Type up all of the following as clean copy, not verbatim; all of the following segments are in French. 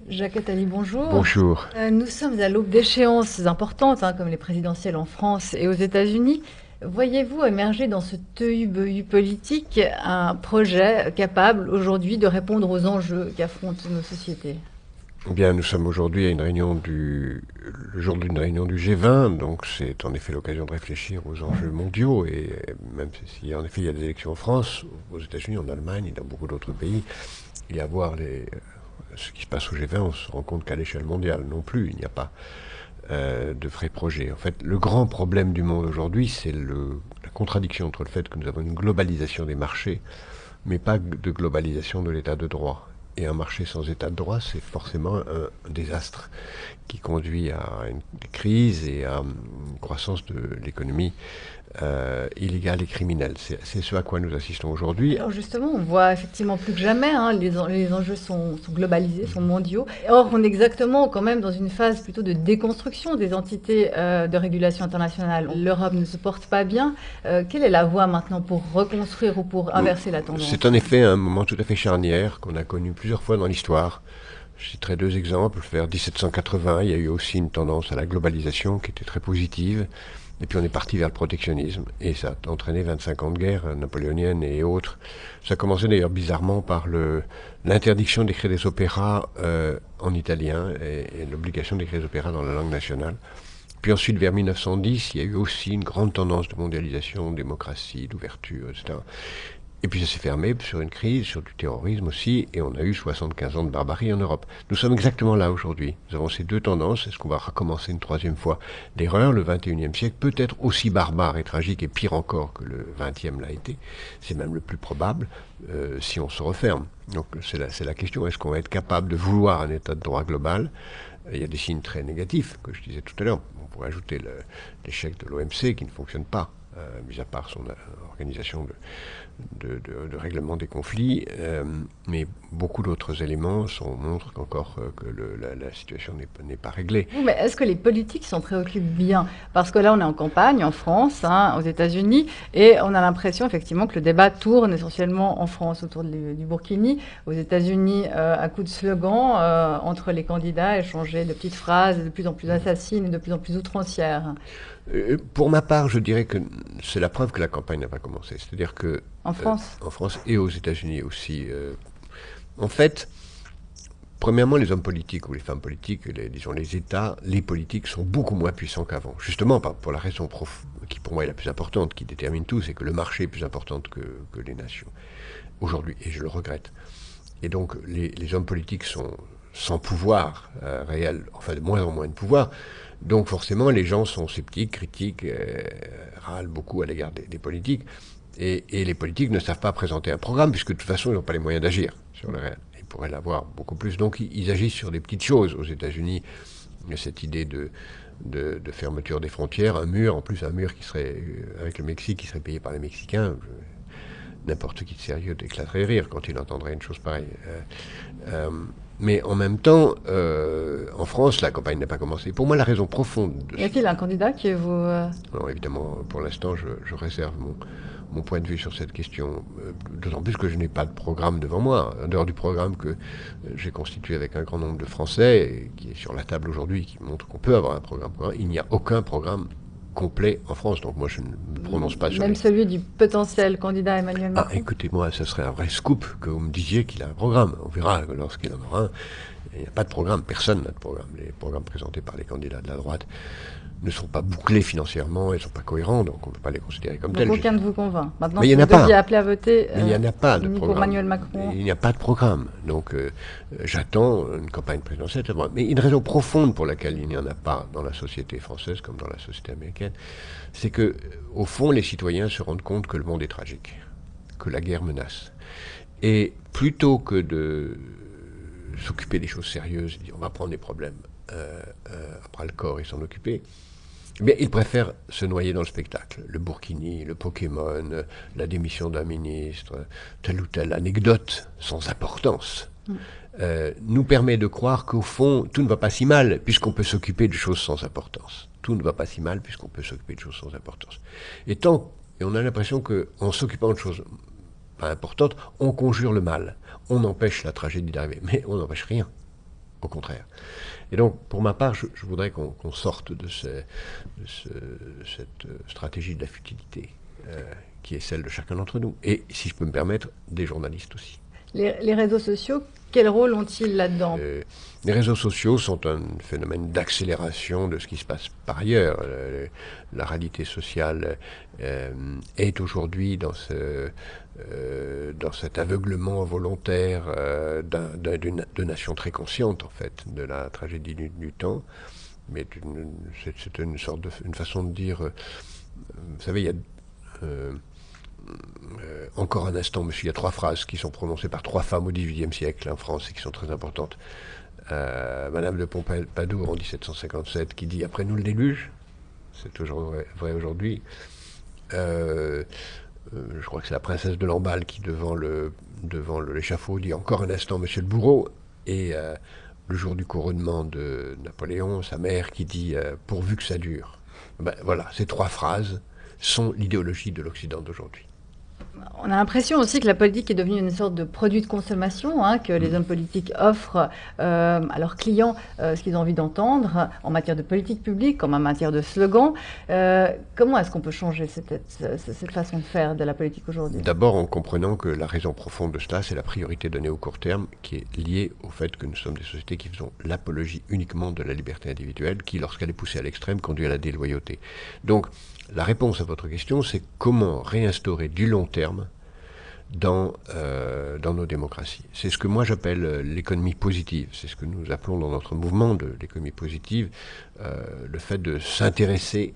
Jacques Attali, bonjour. Bonjour. Nous sommes à l'aube d'échéances importantes, comme les présidentielles en France et aux États-Unis. Voyez-vous émerger dans ce tohu-bohu politique un projet capable aujourd'hui de répondre aux enjeux qu'affrontent nos sociétés? Eh bien, nous sommes aujourd'hui à le jour d'une réunion du G20, donc c'est en effet l'occasion de réfléchir aux enjeux mondiaux. Et même si en effet il y a des élections en France, aux États-Unis, en Allemagne et dans beaucoup d'autres pays, et à voir ce qui se passe au G20, on se rend compte qu'à l'échelle mondiale non plus, il n'y a pas de vrais projets. En fait, le grand problème du monde aujourd'hui, c'est la contradiction entre le fait que nous avons une globalisation des marchés, mais pas de globalisation de l'état de droit. Et un marché sans état de droit, c'est forcément un désastre qui conduit à une crise et à une croissance de l'économie illégale et criminelle. C'est ce à quoi nous assistons aujourd'hui. Alors justement, on voit effectivement plus que jamais, les enjeux sont globalisés, sont mondiaux. Or, on est exactement quand même dans une phase plutôt de déconstruction des entités de régulation internationale. L'Europe ne se porte pas bien. Quelle est la voie maintenant pour reconstruire ou pour inverser la C'est tendance? en effet un moment tout à fait charnière qu'on a connu plusieurs fois dans l'histoire. Je citerai deux exemples. Vers 1780, il y a eu aussi une tendance à la globalisation qui était très positive. Et puis on est parti vers le protectionnisme. Et ça a entraîné 25 ans de guerre napoléonienne et autres. Ça a commencé d'ailleurs bizarrement par l'interdiction d'écrire des opéras en italien et l'obligation d'écrire des opéras dans la langue nationale. Puis ensuite, vers 1910, il y a eu aussi une grande tendance de mondialisation, de démocratie, d'ouverture, etc. Et puis ça s'est fermé sur une crise, sur du terrorisme aussi, et on a eu 75 ans de barbarie en Europe. Nous sommes exactement là aujourd'hui. Nous avons ces deux tendances. Est-ce qu'on va recommencer une troisième fois l'erreur? Le 21e siècle peut être aussi barbare et tragique et pire encore que le 20e l'a été. C'est même le plus probable si on se referme. Donc c'est la question. Est-ce qu'on va être capable de vouloir un état de droit global? Il y a des signes très négatifs, que je disais tout à l'heure. On pourrait ajouter l'échec de l'OMC qui ne fonctionne pas, mis à part son organisation de règlement des conflits, mais beaucoup d'autres éléments montrent qu'encore que la situation n'est pas réglée. Oui, mais est-ce que les politiques s'en préoccupent bien? Parce que là, on est en campagne, en France, aux États-Unis, et on a l'impression effectivement que le débat tourne essentiellement en France autour du Burkini, aux États-Unis, à coups de slogans, entre les candidats, échanger de petites phrases de plus en plus assassines et de plus en plus outrancières. Pour ma part, je dirais que c'est la preuve que la campagne n'a pas commencé. C'est-à-dire que En France? en France et aux États-Unis aussi, en fait, premièrement, les hommes politiques ou les femmes politiques, disons les États, les politiques sont beaucoup moins puissants qu'avant. Justement, pour la raison qui pour moi est la plus importante, qui détermine tout, c'est que le marché est plus important que les nations. Aujourd'hui, et je le regrette. Et donc, les hommes politiques sont sans pouvoir réel, enfin de moins en moins de pouvoir. Donc forcément, les gens sont sceptiques, critiques, râlent beaucoup à l'égard des politiques. Et les politiques ne savent pas présenter un programme, puisque de toute façon, ils n'ont pas les moyens d'agir sur le réel. Ils pourraient l'avoir beaucoup plus. Donc ils agissent sur des petites choses. Aux États-Unis, il y a cette idée de fermeture des frontières, un mur, en plus un mur qui serait, avec le Mexique, qui serait payé par les Mexicains. N'importe qui de sérieux éclaterait de rire quand il entendrait une chose pareille. Mais en même temps, en France, la campagne n'a pas commencé. Pour moi, la raison profonde de Y a-t-il un candidat qui vous... Alors évidemment, pour l'instant, je réserve mon point de vue sur cette question, d'autant plus que je n'ai pas de programme devant moi, en dehors du programme que j'ai constitué avec un grand nombre de Français, et qui est sur la table aujourd'hui, qui montre qu'on peut avoir un programme. Il n'y a aucun programme complet en France, donc moi je ne me prononce pas sur Même les... celui du potentiel candidat Emmanuel Ah, Macron? écoutez-moi, ce serait un vrai scoop que vous me disiez qu'il a un programme. On verra lorsqu'il en aura un. Il n'y a pas de programme, personne n'a de programme. Les programmes présentés par les candidats de la droite ne sont pas bouclés financièrement, ils ne sont pas cohérents, donc on ne peut pas les considérer comme Donc tels. aucun ne vous convainc. Maintenant, Mais il si n'y en vous a pas. deviez appeler à voter Mais il n'y en a pas de ni pour programme. Emmanuel Macron, Il n'y a pas de programme. Donc j'attends une campagne présidentielle. Mais une raison profonde pour laquelle il n'y en a pas dans la société française comme dans la société américaine, c'est que, au fond, les citoyens se rendent compte que le monde est tragique, que la guerre menace. Et plutôt que de s'occuper des choses sérieuses, dire on va prendre des problèmes après le corps et s'en occuper, eh bien, ils préfèrent se noyer dans le spectacle. Le Burkini, le Pokémon, la démission d'un ministre, telle ou telle anecdote sans importance, nous permet de croire qu'au fond, tout ne va pas si mal, puisqu'on peut s'occuper de choses sans importance. Tout ne va pas si mal, puisqu'on peut s'occuper de choses sans importance. Et on a l'impression qu'en s'occupant de choses pas importantes, on conjure le mal. On empêche la tragédie d'arriver. Mais on n'empêche rien. au contraire. Et donc, pour ma part, je voudrais qu'on sorte de cette stratégie de la futilité, qui est celle de chacun d'entre nous. Et, si je peux me permettre, des journalistes aussi. Les réseaux sociaux, quel rôle ont-ils là-dedans? Les réseaux sociaux sont un phénomène d'accélération de ce qui se passe par ailleurs. La réalité sociale est aujourd'hui dans cet aveuglement volontaire de nations très conscientes, en fait, de la tragédie du temps. Mais c'est une façon de dire... vous savez, il y a... encore un instant, monsieur, il y a 3 phrases qui sont prononcées par 3 femmes au XVIIIe siècle en France et qui sont très importantes. Madame de Pompadour en 1757 qui dit « Après nous le déluge », c'est toujours vrai aujourd'hui. Je crois que c'est la princesse de Lamballe qui, devant l'échafaud, dit « Encore un instant, monsieur le bourreau ». Et le jour du couronnement de Napoléon, sa mère qui dit « Pourvu que ça dure ». Ben, voilà, ces 3 phrases sont l'idéologie de l'Occident d'aujourd'hui. On a l'impression aussi que la politique est devenue une sorte de produit de consommation, que les hommes politiques offrent à leurs clients ce qu'ils ont envie d'entendre en matière de politique publique, comme en matière de slogans. Comment est-ce qu'on peut changer cette façon de faire de la politique aujourd'hui? D'abord en comprenant que la raison profonde de cela, c'est la priorité donnée au court terme, qui est liée au fait que nous sommes des sociétés qui faisons l'apologie uniquement de la liberté individuelle, qui, lorsqu'elle est poussée à l'extrême, conduit à la déloyauté. Donc, la réponse à votre question, c'est comment réinstaurer du long terme dans nos démocraties. C'est ce que moi j'appelle l'économie positive. C'est ce que nous appelons dans notre mouvement de l'économie positive, le fait de s'intéresser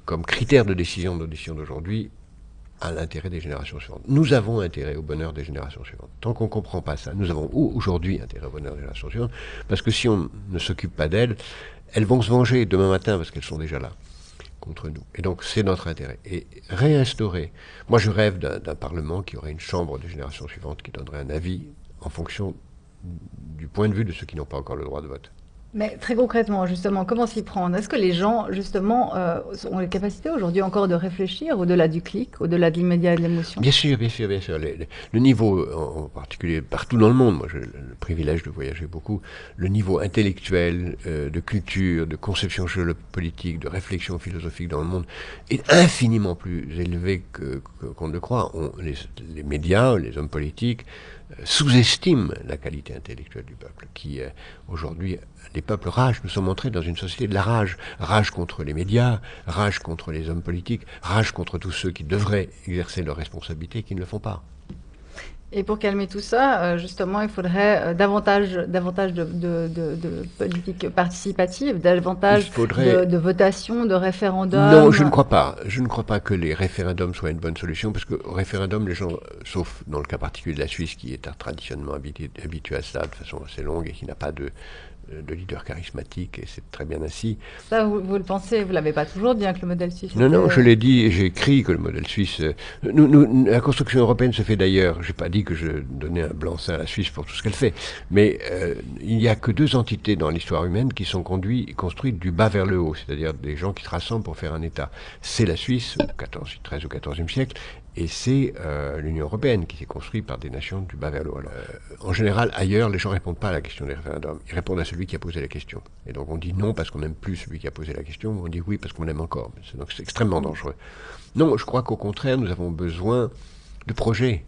comme critère de décision de nos décisions d'aujourd'hui à l'intérêt des générations suivantes. Nous avons intérêt au bonheur des générations suivantes. Tant qu'on ne comprend pas ça, nous avons aujourd'hui intérêt au bonheur des générations suivantes, parce que si on ne s'occupe pas d'elles, elles vont se venger demain matin parce qu'elles sont déjà là contre nous. Et donc, c'est notre intérêt. Et réinstaurer... Moi, je rêve d'un Parlement qui aurait une chambre des générations suivantes qui donnerait un avis en fonction du point de vue de ceux qui n'ont pas encore le droit de vote. Mais très concrètement, justement, comment s'y prendre? Est-ce que les gens, justement, ont les capacités aujourd'hui encore de réfléchir au-delà du clic, au-delà de l'immédiat et de l'émotion? Bien sûr, bien sûr, bien sûr. Le niveau, en particulier partout dans le monde, moi j'ai le privilège de voyager beaucoup, le niveau intellectuel, de culture, de conception géopolitique, de réflexion philosophique dans le monde est infiniment plus élevé qu'on ne le croit. Les médias, les hommes politiques sous-estiment la qualité intellectuelle du peuple, qui aujourd'hui, les peuples ragent. Nous sommes entrés dans une société de la rage. Rage contre les médias, rage contre les hommes politiques, rage contre tous ceux qui devraient exercer leurs responsabilités et qui ne le font pas. Et pour calmer tout ça, justement, il faudrait davantage de politique participative, davantage de votation, de référendums. Non, je ne crois pas. Je ne crois pas que les référendums soient une bonne solution, parce qu'au référendum, les gens, sauf dans le cas particulier de la Suisse, qui est traditionnellement habitué à cela de façon assez longue et qui n'a pas de leader charismatique, et c'est très bien ainsi. Ça, vous le pensez, vous ne l'avez pas toujours dit, que le modèle suisse... Non, non, je l'ai dit et j'ai écrit que le modèle suisse... la construction européenne se fait d'ailleurs, je n'ai pas dit que je donnais un blanc-seing à la Suisse pour tout ce qu'elle fait, mais il n'y a que 2 entités dans l'histoire humaine qui sont construites du bas vers le haut, c'est-à-dire des gens qui se rassemblent pour faire un État. C'est la Suisse, au 13 ou 14e siècle, et c'est l'Union européenne qui s'est construite par des nations du bas vers le haut. En général, ailleurs, les gens ne répondent pas à la question des référendums. Ils répondent à celui qui a posé la question. Et donc on dit non parce qu'on n'aime plus celui qui a posé la question, ou on dit oui parce qu'on l'aime encore. Donc c'est extrêmement dangereux. Non, je crois qu'au contraire, nous avons besoin de projets.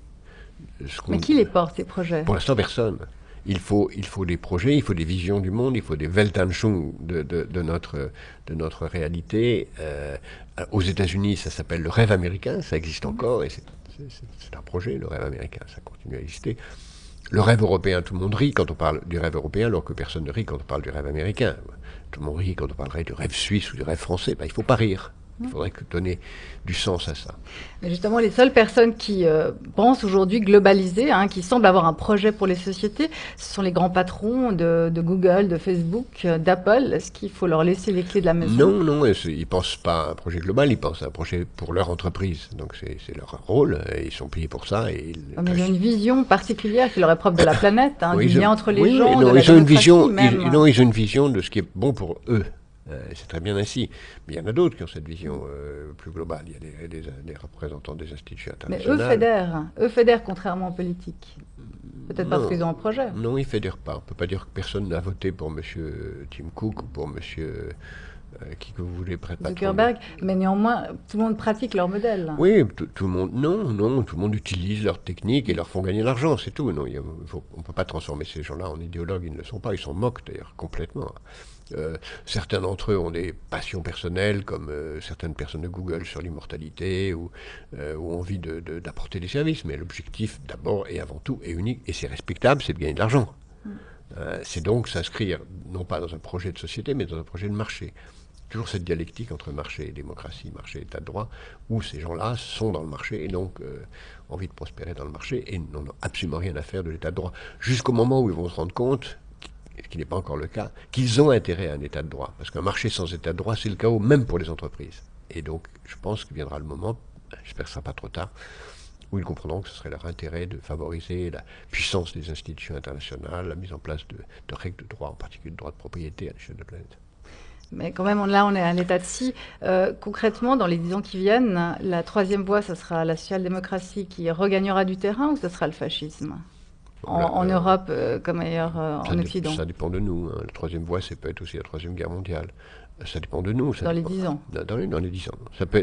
Mais qui les porte, ces projets? Pour l'instant, personne. Il faut des projets, il faut des visions du monde, il faut des Weltanschauung de notre réalité. Aux États-Unis, ça s'appelle le rêve américain, ça existe encore, et c'est un projet, le rêve américain, ça continue à exister. Le rêve européen, tout le monde rit quand on parle du rêve européen, alors que personne ne rit quand on parle du rêve américain. Tout le monde rit quand on parlerait du rêve suisse ou du rêve français. Il ne faut pas rire. Il faudrait donner du sens à ça. Mais justement, les seules personnes qui pensent aujourd'hui globaliser, qui semblent avoir un projet pour les sociétés, ce sont les grands patrons de Google, de Facebook, d'Apple. Est-ce qu'il faut leur laisser les clés de la maison? Non, non, ils ne pensent pas à un projet global, ils pensent à un projet pour leur entreprise. Donc c'est leur rôle, et ils sont payés pour ça. Mais ils ont une vision particulière qui leur est propre de la planète, du lien entre les gens, non, de la ils ont une vision de ce qui est bon pour eux. C'est très bien ainsi. Mais il y en a d'autres qui ont cette vision plus globale. Il y a des représentants des institutions Mais internationales. eux fédèrent contrairement aux politiques. Peut-être parce Non, qu'ils ont un projet. non, ils ne fédèrent pas. On ne peut pas dire que personne n'a voté pour M. Tim Cook ou pour M. Qui que vous voulez, patron. Zuckerberg, mais néanmoins, tout le monde pratique leur modèle. Oui, tout le monde, non, tout le monde utilise leurs techniques et leur font gagner l'argent, c'est tout. Non, on ne peut pas transformer ces gens-là en idéologues, ils ne le sont pas, ils s'en moquent d'ailleurs complètement. Certains d'entre eux ont des passions personnelles, comme certaines personnes de Google sur l'immortalité, ou envie d'apporter des services, mais l'objectif d'abord et avant tout est unique, et c'est respectable, c'est de gagner de l'argent. C'est donc s'inscrire, non pas dans un projet de société, mais dans un projet de marché. Toujours cette dialectique entre marché et démocratie, marché et état de droit, où ces gens-là sont dans le marché et donc envie de prospérer dans le marché et n'ont absolument rien à faire de l'état de droit. Jusqu'au moment où ils vont se rendre compte, ce qui n'est pas encore le cas, qu'ils ont intérêt à un état de droit. Parce qu'un marché sans état de droit, c'est le chaos même pour les entreprises. Et donc, je pense qu'il viendra le moment, j'espère que ce ne sera pas trop tard, où ils comprendront que ce serait leur intérêt de favoriser la puissance des institutions internationales, la mise en place de règles de droit, en particulier de droit de propriété à l'échelle de la planète. Mais quand même, là, on est à un état de si. Concrètement, dans les 10 ans qui viennent, la troisième voie, ce sera la social-démocratie qui regagnera du terrain ou ce sera le fascisme en Europe comme ailleurs en Occident? Ça dépend de nous. Hein. La troisième voie, ça peut être aussi la Troisième Guerre mondiale. Ça dépend de nous. Dans les 10 ans. Dans les 10 ans.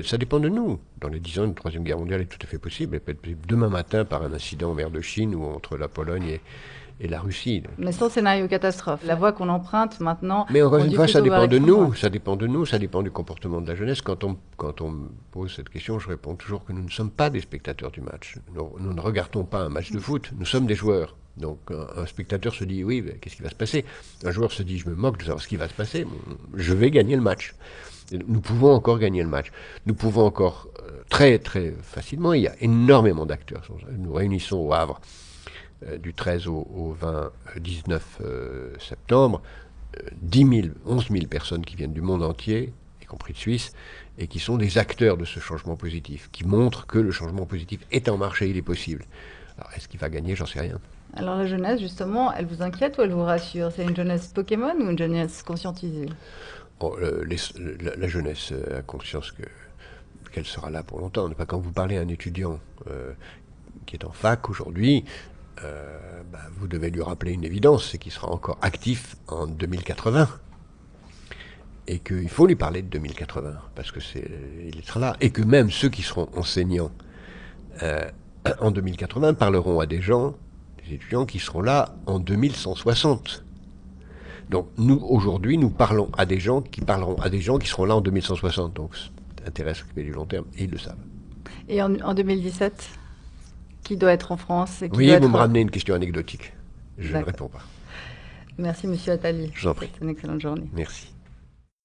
Ça dépend de nous. Dans les 10 ans, une Troisième Guerre mondiale est tout à fait possible. Elle peut être possible demain matin par un incident en mer de Chine ou entre la Pologne et la Russie. Mais sans scénario catastrophe. La voie qu'on emprunte maintenant. Mais encore une fois, ça dépend de nous. Ça dépend de nous. Ça dépend du comportement de la jeunesse. Quand on me pose cette question, je réponds toujours que nous ne sommes pas des spectateurs du match. Nous ne regardons pas un match de foot. Nous sommes des joueurs. Donc un spectateur se dit oui, qu'est-ce qui va se passer? Un joueur se dit je me moque de savoir ce qui va se passer. Je vais gagner le match. Nous pouvons encore gagner le match. Nous pouvons encore très très facilement. Il y a énormément d'acteurs. Nous réunissons au Havre du 13 au 19 septembre, 11 000 personnes qui viennent du monde entier, y compris de Suisse, et qui sont des acteurs de ce changement positif, qui montrent que le changement positif est en marche et il est possible. Alors, est-ce qu'il va gagner? J'en sais rien. Alors la jeunesse, justement, elle vous inquiète ou elle vous rassure? C'est une jeunesse Pokémon ou une jeunesse conscientisée? Bon, la jeunesse a conscience qu'elle sera là pour longtemps. Pas quand vous parlez à un étudiant qui est en fac aujourd'hui, vous devez lui rappeler une évidence, c'est qu'il sera encore actif en 2080. Et qu'il faut lui parler de 2080, parce que il sera là. Et que même ceux qui seront enseignants en 2080 parleront à des étudiants qui seront là en 2160. Donc nous, aujourd'hui, nous parlons à des gens qui parleront à des gens qui seront là en 2160. Donc ça intéresse du long terme, et ils le savent. Et en 2017 qui doit être en France et qui Oui, doit vous me ramenez une question anecdotique. Je ne réponds pas. Merci, monsieur Attali. Je vous en prie. C'est une excellente journée. Merci.